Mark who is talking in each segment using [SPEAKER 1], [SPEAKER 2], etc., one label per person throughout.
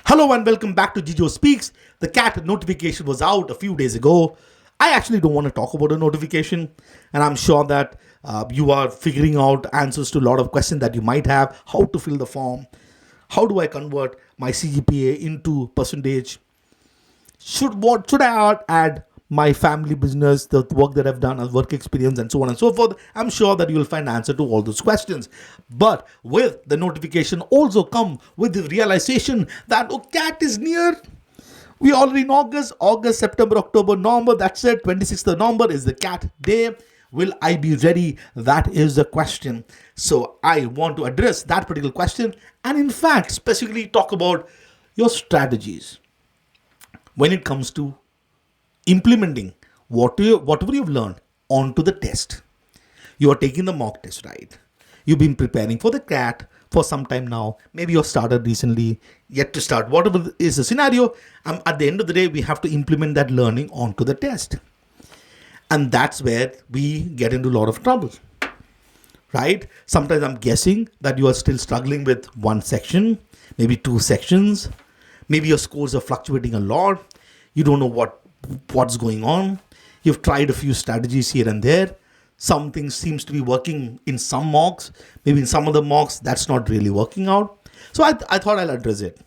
[SPEAKER 1] Hello and welcome back to Jijo Speaks. The cat notification was out a few days ago. I actually don't want to talk about a notification, and I'm sure that you are figuring out answers to a lot of questions that you might have. How to fill the form? How do I convert my CGPA into percentage? Should I add my family business, the work that I've done, work experience, and so on and so forth? I'm sure that you will find answer to all those questions. But with the notification also come with the realization that cat is near. We already in August, September, October, November. That's it. 26th of November is the cat day. Will I be ready? That is the question. So I want to address that particular question and in fact specifically talk about your strategies when it comes to implementing whatever you've learned onto the test. You are taking the mock test, right? You've been preparing for the CAT for some time now. Maybe you've started recently, yet to start. Whatever is the scenario, at the end of the day, we have to implement that learning onto the test. And that's where we get into a lot of trouble, right? Sometimes I'm guessing that you are still struggling with one section, maybe two sections. Maybe your scores are fluctuating a lot. You don't know what's going on. You've tried a few strategies here and there. Something seems to be working in some mocks. Maybe in some other mocks, that's not really working out. So I thought I'll address it.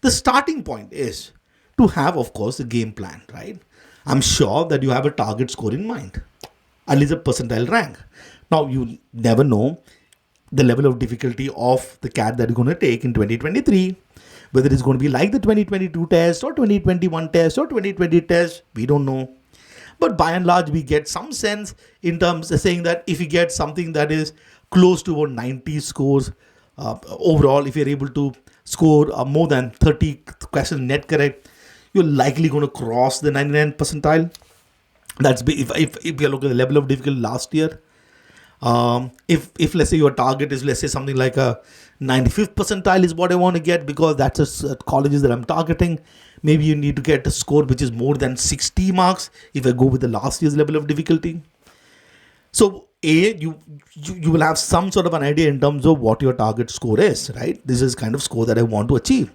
[SPEAKER 1] The starting point is to have, of course, a game plan, right? I'm sure that you have a target score in mind, at least a percentile rank. Now, you never know the level of difficulty of the CAT that you're going to take in 2023. Whether it's going to be like the 2022 test or 2021 test or 2020 test, we don't know. But by and large, we get some sense in terms of saying that if you get something that is close to about 90 scores overall, if you're able to score more than 30 questions net correct, you're likely going to cross the 99th percentile. That's if you look at the level of difficulty last year. If let's say your target is, let's say, something like a 95th percentile is what I want to get because that's colleges that I'm targeting. Maybe you need to get a score which is more than 60 marks if I go with the last year's level of difficulty. So you will have some sort of an idea in terms of what your target score is, right? This is kind of score that I want to achieve.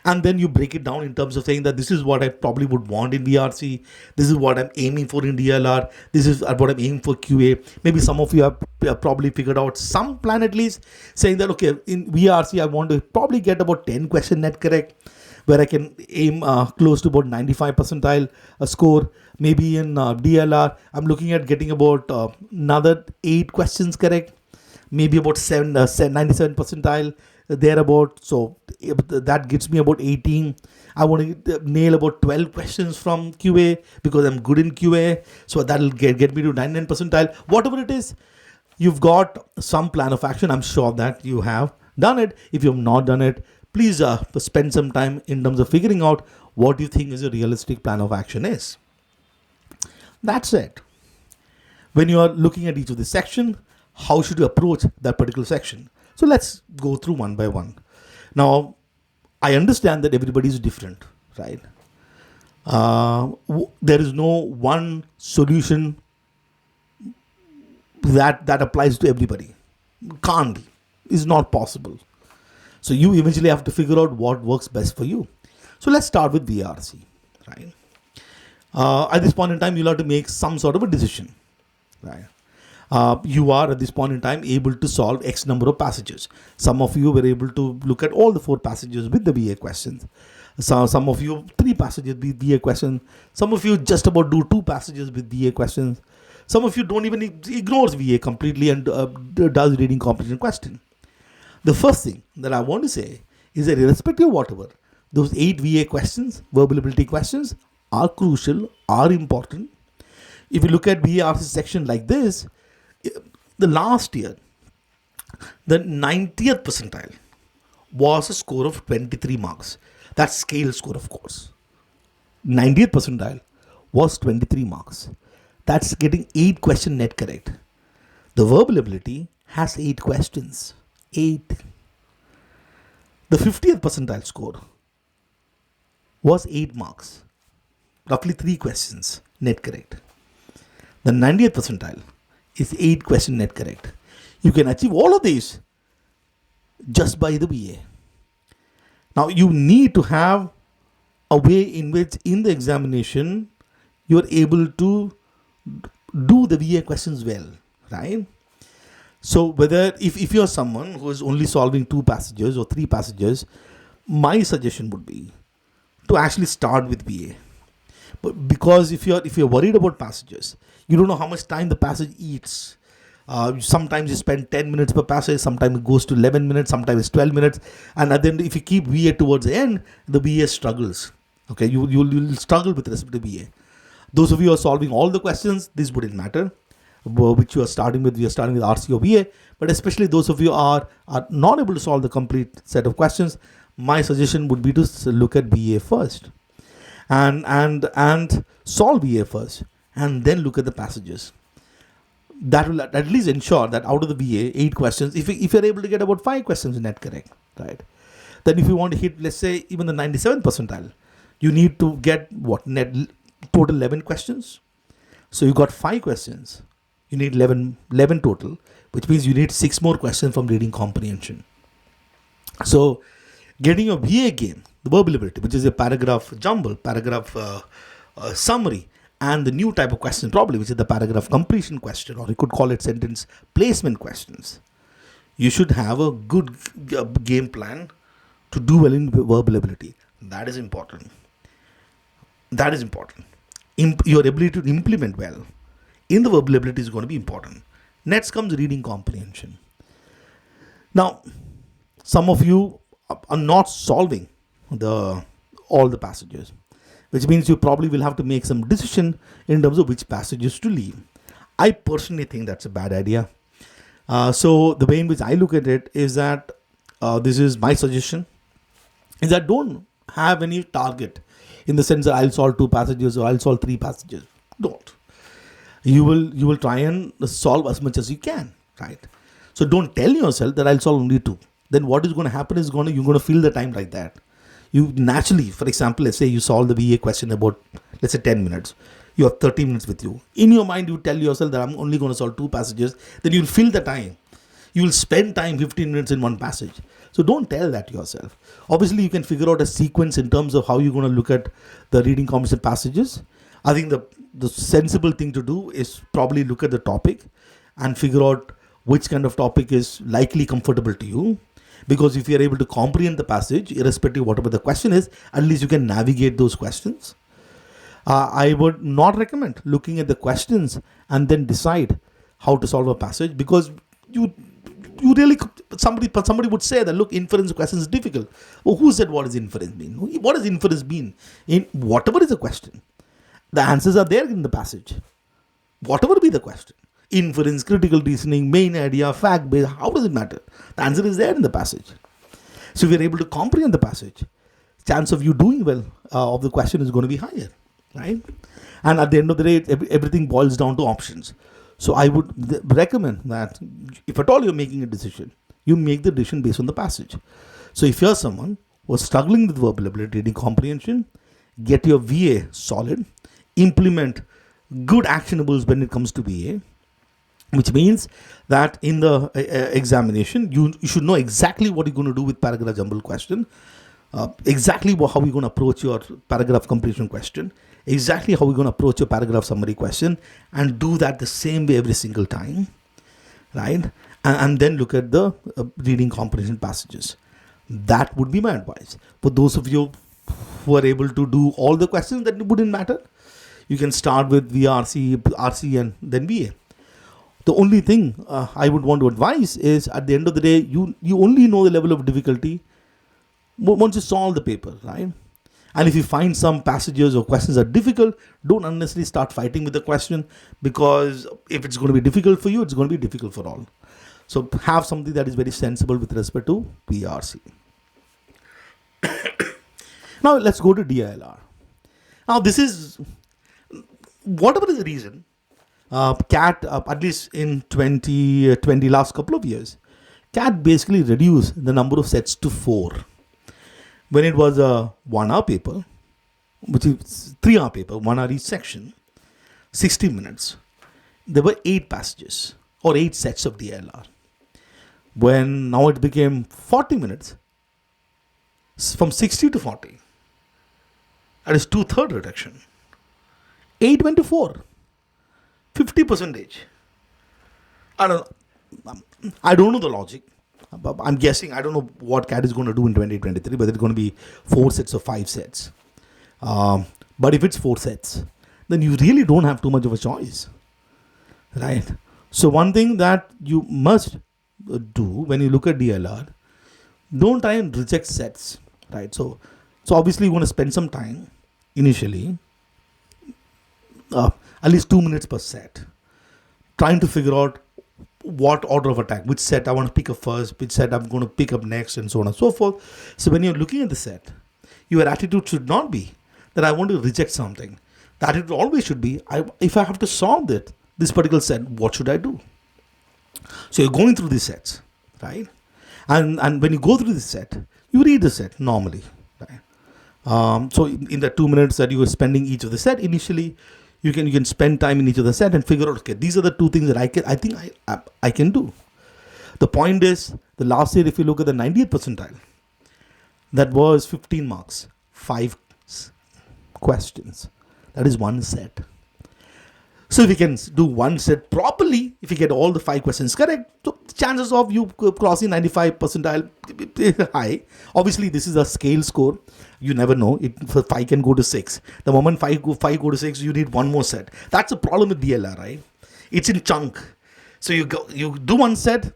[SPEAKER 1] And then you break it down in terms of saying that this is what I probably would want in VRC. This is what I'm aiming for in DILR. This is what I'm aiming for QA. Maybe some of you have probably figured out some plan at least, saying that, okay, in VRC, I want to probably get about 10 question net correct, where I can aim close to about 95 percentile score. Maybe in DLR, I'm looking at getting about another 8 questions correct. Maybe about 97 percentile thereabout. So that gives me about 18. I want to nail about 12 questions from QA because I'm good in QA. So that'll get me to 99 percentile. Whatever it is, you've got some plan of action. I'm sure that you have done it. If you have not done it, please spend some time in terms of figuring out what you think is a realistic plan of action is. That's it. When you are looking at each of the section, how should you approach that particular section? So let's go through one by one. Now, I understand that everybody is different, right? There is no one solution that applies to everybody. Can't be. It's not possible. So you eventually have to figure out what works best for you. So let's start with VRC, right? At this point in time, you'll have to make some sort of a decision, right? You are at this point in time able to solve X number of passages. Some of you were able to look at all the 4 passages with the VA questions. So some of you 3 passages with VA questions. Some of you just about do 2 passages with VA questions. Some of you don't even ignores VA completely and does reading comprehension question. The first thing that I want to say is that irrespective of whatever, those 8 VA questions, verbal ability questions, are crucial, are important. If you look at VARC section like this, the last year, the 90th percentile was a score of 23 marks. That's scale score, of course. 90th percentile was 23 marks. That's getting 8 question net correct. The verbal ability has 8 questions. 8. The 50th percentile score was 8 marks. Roughly 3 questions net correct. The 90th percentile is 8 question net correct. You can achieve all of these just by the VA. Now, you need to have a way in which in the examination you're able to do the VA questions well, right? So whether if you're someone who is only solving 2 passages or 3 passages, my suggestion would be to actually start with VA. But because if you're worried about passages, you don't know how much time the passage eats. Sometimes you spend 10 minutes per passage, sometimes it goes to 11 minutes, sometimes it's 12 minutes. And then if you keep VA towards the end, the VA struggles. Okay, you'll struggle with respect to VA. Those of you who are solving all the questions, this wouldn't matter. Which you are starting with, we are starting with RC or VA. But especially those of you are not able to solve the complete set of questions, my suggestion would be to look at VA first. And solve VA first. And then look at the passages. That will at least ensure that out of the VA, 8 questions, if you're able to get about 5 questions net correct, right? Then if you want to hit, let's say, even the 97th percentile, you need to get what? Net total 11 questions. So you got 5 questions. You need 11 total, which means you need 6 more questions from reading comprehension. So getting your VA game, the verbal ability, which is a paragraph jumble, paragraph summary, and the new type of question probably, which is the paragraph completion question, or you could call it sentence placement questions. You should have a good game plan to do well in verbal ability. That is important. That is important. Your ability to implement well in the verbal ability is going to be important. Next comes reading comprehension. Now, some of you are not solving all the passages, which means you probably will have to make some decision in terms of which passages to leave. I personally think that's a bad idea. So the way in which I look at it is that this is my suggestion, is that don't have any target in the sense that I'll solve 2 passages or I'll solve 3 passages. Don't. You will try and solve as much as you can, right? So don't tell yourself that I'll solve only 2. Then what is going to happen is you're going to fill the time like that. You naturally, for example, let's say you solve the VA question about, let's say 10 minutes. You have 30 minutes with you. In your mind, you tell yourself that I'm only going to solve 2 passages. Then you'll fill the time. You will spend time 15 minutes in one passage. So don't tell that to yourself. Obviously, you can figure out a sequence in terms of how you're going to look at the reading comprehension passages. I think the sensible thing to do is probably look at the topic and figure out which kind of topic is likely comfortable to you. Because if you're able to comprehend the passage, irrespective of whatever the question is, at least you can navigate those questions. I would not recommend looking at the questions and then decide how to solve a passage, because you really, somebody would say that, look, inference question is difficult. Oh, who said what does inference mean? What does inference mean? In whatever is the question, the answers are there in the passage. Whatever be the question. Inference, critical reasoning, main idea, fact based, how does it matter? The answer is there in the passage. So if you're able to comprehend the passage, chance of you doing well of the question is going to be higher, right? And at the end of the day, everything boils down to options. So I would recommend that if at all you're making a decision, you make the decision based on the passage. So if you're someone who's struggling with verbal ability, reading comprehension, get your VA solid, implement good actionables when it comes to VA, which means that in the examination, you should know exactly what you're going to do with paragraph jumble question, exactly how you're going to approach your paragraph completion question, exactly how you're going to approach your paragraph summary question, and do that the same way every single time, right? And then look at the reading comprehension passages. That would be my advice. For those of you who are able to do all the questions, that wouldn't matter. You can start with VRC, RC, and then VA. The only thing I would want to advise is, at the end of the day, you only know the level of difficulty once you solve the paper, right? And if you find some passages or questions are difficult, don't unnecessarily start fighting with the question, because if it's going to be difficult for you, it's going to be difficult for all. So have something that is very sensible with respect to VARC. Now let's go to DILR. Now this is, whatever is the reason, CAT, at least in 2020, last couple of years, CAT basically reduced the number of sets to 4. When it was a 1-hour paper, which is 3-hour paper, 1 hour each section, 60 minutes, there were 8 passages or 8 sets of DILR. When now it became 40 minutes, from 60 to 40. That is 2/3 reduction. 824, 50 percentage. I don't know the logic. I'm guessing. I don't know what CAT is going to do in 2023, whether it's going to be 4 sets or 5 sets. But if it's 4 sets, then you really don't have too much of a choice, right? So one thing that you must do when you look at DILR, don't try and reject sets, right? So obviously you want to spend some time initially, at least 2 minutes per set, trying to figure out what order of attack, which set I want to pick up first, which set I'm going to pick up next, and so on and so forth. So when you're looking at the set, your attitude should not be that I want to reject something. The attitude always should be, if I have to solve this particular set, what should I do? So you're going through these sets, right? And when you go through this set, you read the set normally, right? So in the 2 minutes that you are spending each of the set, initially, you can spend time in each of the set and figure out, okay, these are the 2 things that I think I can do. The point is, the last year, if you look at the 90th percentile, that was 15 marks, 5 questions. That is 1 set. So if you can do 1 set properly, if you get all the 5 questions correct, so chances of you crossing 95 percentile is high. Obviously, this is a scale score. You never know. 5 can go to 6. The moment 5 go to 6, you need 1 more set. That's the problem with DLR, right? It's in chunk. So you do 1 set,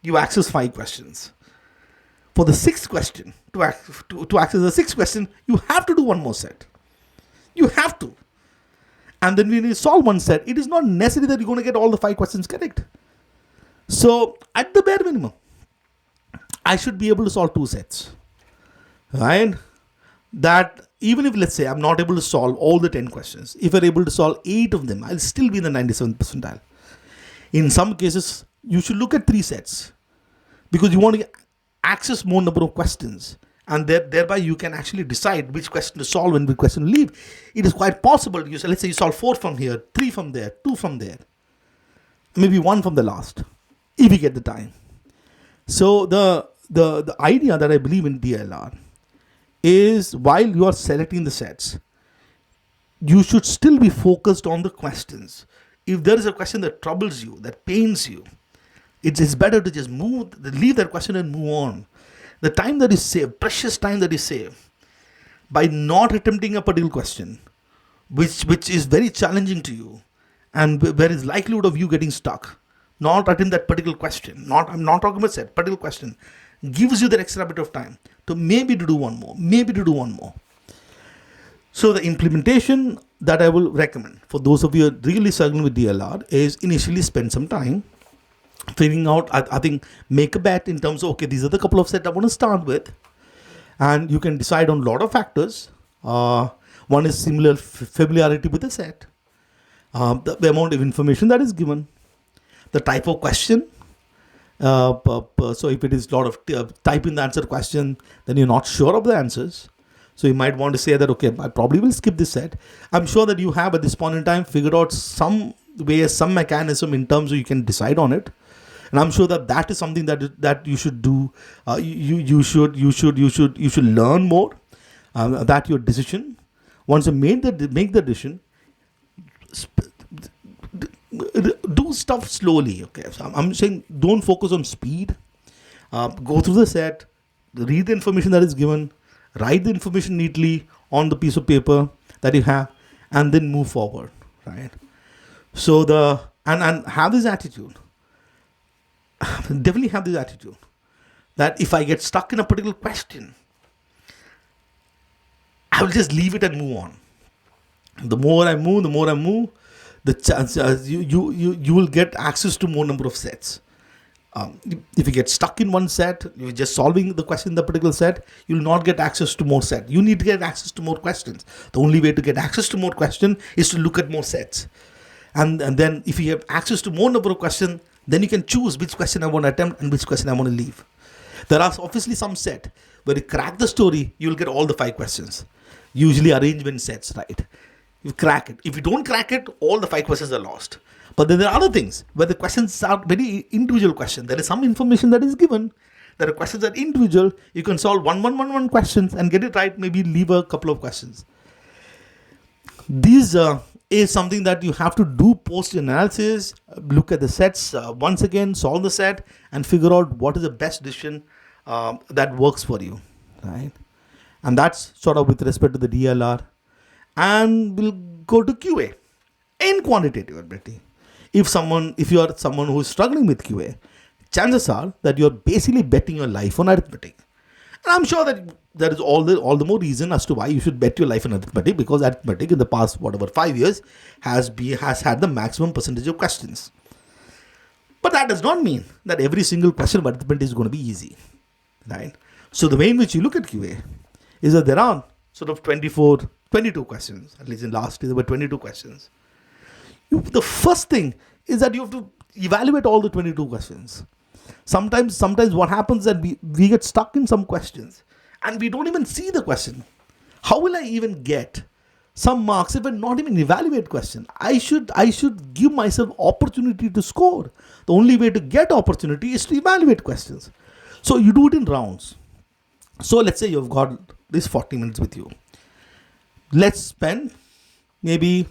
[SPEAKER 1] you access 5 questions. For the 6th question, to access the 6th question, you have to do 1 more set. You have to. And then when you solve 1 set, it is not necessary that you're going to get all the 5 questions correct. So at the bare minimum, I should be able to solve 2 sets, right? That even if, let's say, I'm not able to solve all the 10 questions, if I'm able to solve 8 of them, I'll still be in the 97th percentile. In some cases, you should look at 3 sets because you want to access more number of questions, and thereby you can actually decide which question to solve and which question to leave. It is quite possible. Let's say you solve 4 from here, 3 from there, 2 from there, maybe 1 from the last, if you get the time. So the idea that I believe in DLR is, while you are selecting the sets, you should still be focused on the questions. If there is a question that troubles you, that pains you, it's better to just leave that question and move on. The time that is saved, precious time that is saved, by not attempting a particular question, which is very challenging to you, and where is likelihood of you getting stuck, not attempt that particular question, I'm not talking about set, particular question, gives you that extra bit of time to maybe to do 1 more. So the implementation that I will recommend for those of you who are really struggling with DLR is initially spend some time figuring out, I think, make a bet in terms of, okay, these are the couple of sets I want to start with. And you can decide on a lot of factors. One is similar familiarity with the set, the amount of information that is given, the type of question. So if it is a lot of type in the answer question, then you're not sure of the answers. So you might want to say that, okay, I probably will skip this set. I'm sure that you have at this point in time figured out some way, some mechanism in terms of you can decide on it. And I'm sure that is something that you should do. You should learn more. That your decision. Once you make the decision, do stuff slowly. Okay, so I'm saying don't focus on speed. Go through the set, read the information that is given, write the information neatly on the piece of paper that you have, and then move forward. Right. So and have this attitude. Definitely have this attitude that if I get stuck in a particular question, I will just leave it and move on. The more I move, the chance you will get access to more number of sets. If you get stuck in one set, you're just solving the question in the particular set, you will not get access to more sets. You need to get access to more questions. The only way to get access to more questions is to look at more sets. And then if you have access to more number of questions, then you can choose which question I want to attempt and which question I want to leave. There are obviously some set where you crack the story, you will get all the 5 questions. Usually arrangement sets, right? You crack it. If you don't crack it, all the 5 questions are lost. But then there are other things where the questions are very individual questions. There is some information that is given There are questions that are individual. You can solve one questions and get it right. Maybe leave a couple of questions. These is something that you have to do post analysis. Look at the sets once again, solve the set, and figure out what is the best decision that works for you, right? And that's sort of with respect to the DILR. And we'll go to QA in quantitative ability. If you are someone who is struggling with QA, chances are that you're basically betting your life on arithmetic. And I'm sure that there is all the more reason as to why you should bet your life on arithmetic, because arithmetic in the past 5 years has had the maximum percentage of questions. But that does not mean that every single question of arithmetic is going to be easy, right? So the way in which you look at QA is that there are sort of 22 questions. At least in last year there were 22 questions. The first thing is that you have to evaluate all the 22 questions. Sometimes what happens is that we get stuck in some questions and we don't even see the question. How will I even get some marks if I not even evaluate question? I should give myself opportunity to score. The only way to get opportunity is to evaluate questions. So you do it in rounds. So let's say you've got this 40 minutes with you. Let's spend, maybe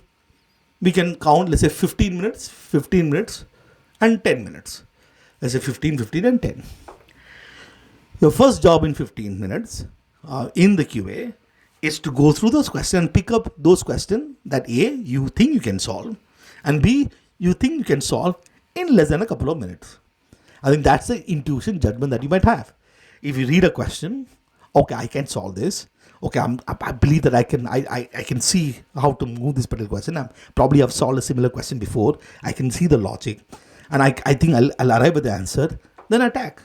[SPEAKER 1] we can count, let's say 15 minutes and 10 minutes. Let's say 15 and 10. Your first job in 15 minutes in the QA is to go through those questions and pick up those questions that A, you think you can solve, and B, you think you can solve in less than a couple of minutes. I think that's the intuition judgment that you might have. If you read a question, okay, I can solve this. Okay, I believe that I can see how to move this particular question. I probably have solved a similar question before. I can see the logic, and I think I'll arrive at the answer. Then attack,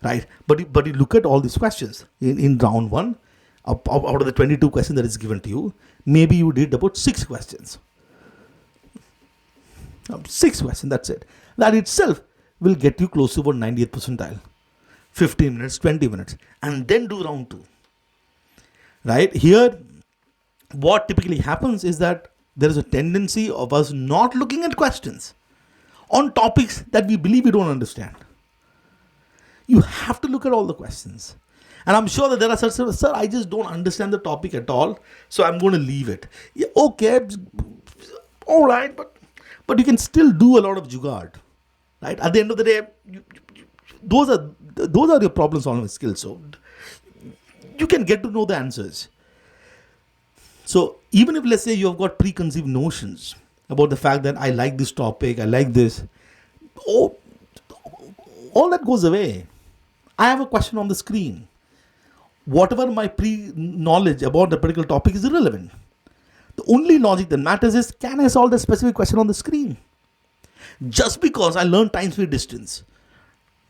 [SPEAKER 1] right? But you look at all these questions in round one. Out of the 22 questions that is given to you, maybe you did about 6 questions. 6 questions. That's it. That itself will get you close to about 90th percentile. 15 minutes, 20 minutes, and then do round 2. Right? Here, what typically happens is that there is a tendency of us not looking at questions on topics that we believe we don't understand. You have to look at all the questions. And I'm sure that there are certain, sir, I just don't understand the topic at all, so I'm going to leave it. Yeah, okay, all right, but you can still do a lot of jugaad. Right? At the end of the day, those are your problem solving skills. So you can get to know the answers. So even if, let's say, you have got preconceived notions about the fact that I like this topic, I like this, all that goes away. I have a question on the screen. Whatever my pre-knowledge about the particular topic is irrelevant. The only logic that matters is, can I solve the specific question on the screen? Just because I learned time speed distance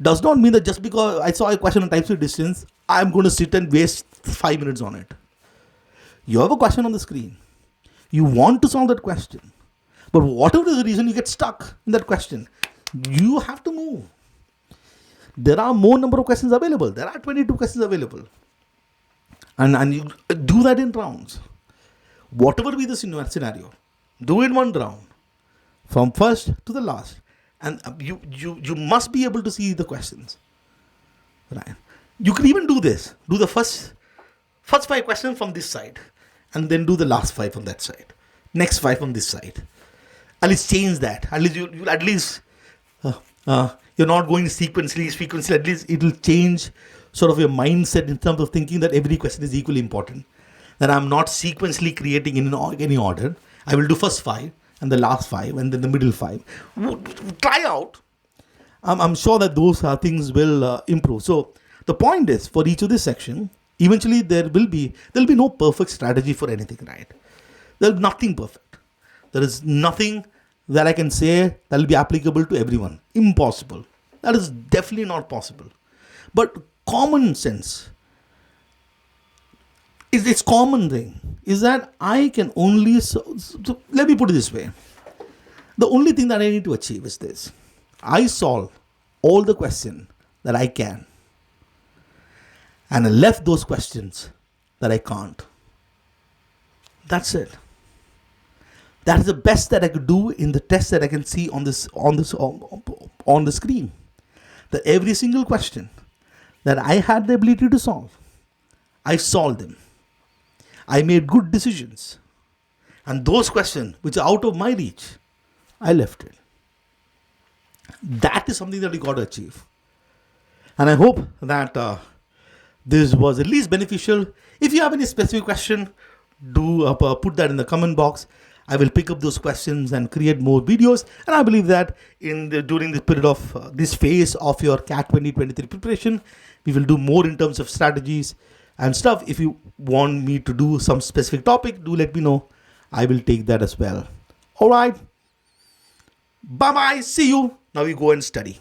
[SPEAKER 1] does not mean that just because I saw a question on time speed distance, I'm going to sit and waste 5 minutes on it. You have a question on the screen. You want to solve that question. But whatever is the reason, you get stuck in that question. You have to move. There are more number of questions available. There are 22 questions available. And you do that in rounds. Whatever be the scenario, do it one round. From first to the last. And you must be able to see the questions. Right? You can even do this. Do the first 5 questions from this side. And then do the last 5 from that side. Next 5 from this side. At least change that. At least you're not going sequentially. At least it will change sort of your mindset in terms of thinking that every question is equally important. That I'm not sequentially creating in any order. I will do first 5 and the last 5 and then the middle 5. Try out. I'm sure that those things will improve. So the point is, for each of this section, eventually there'll be no perfect strategy for anything, right? There's nothing perfect. There is nothing that I can say that will be applicable to everyone. Impossible. That is definitely not possible. But common sense is its common thing. Is that I can only, so let me put it this way. The only thing that I need to achieve is this. I solve all the questions that I can. And I left those questions that I can't. That's it. That is the best that I could do in the test that I can see on the screen. That every single question that I had the ability to solve. I solved them. I made good decisions. And those questions which are out of my reach, I left it. That is something that we got to achieve. And I hope that this was at least beneficial. If you have any specific question, do put that in the comment box. I will pick up those questions and create more videos. And I believe that during this period of this phase of your CAT 2023 preparation, we will do more in terms of strategies and stuff. If you want me to do some specific topic, do let me know. I will take that as well. All right. Bye-bye. See you. Now you go and study.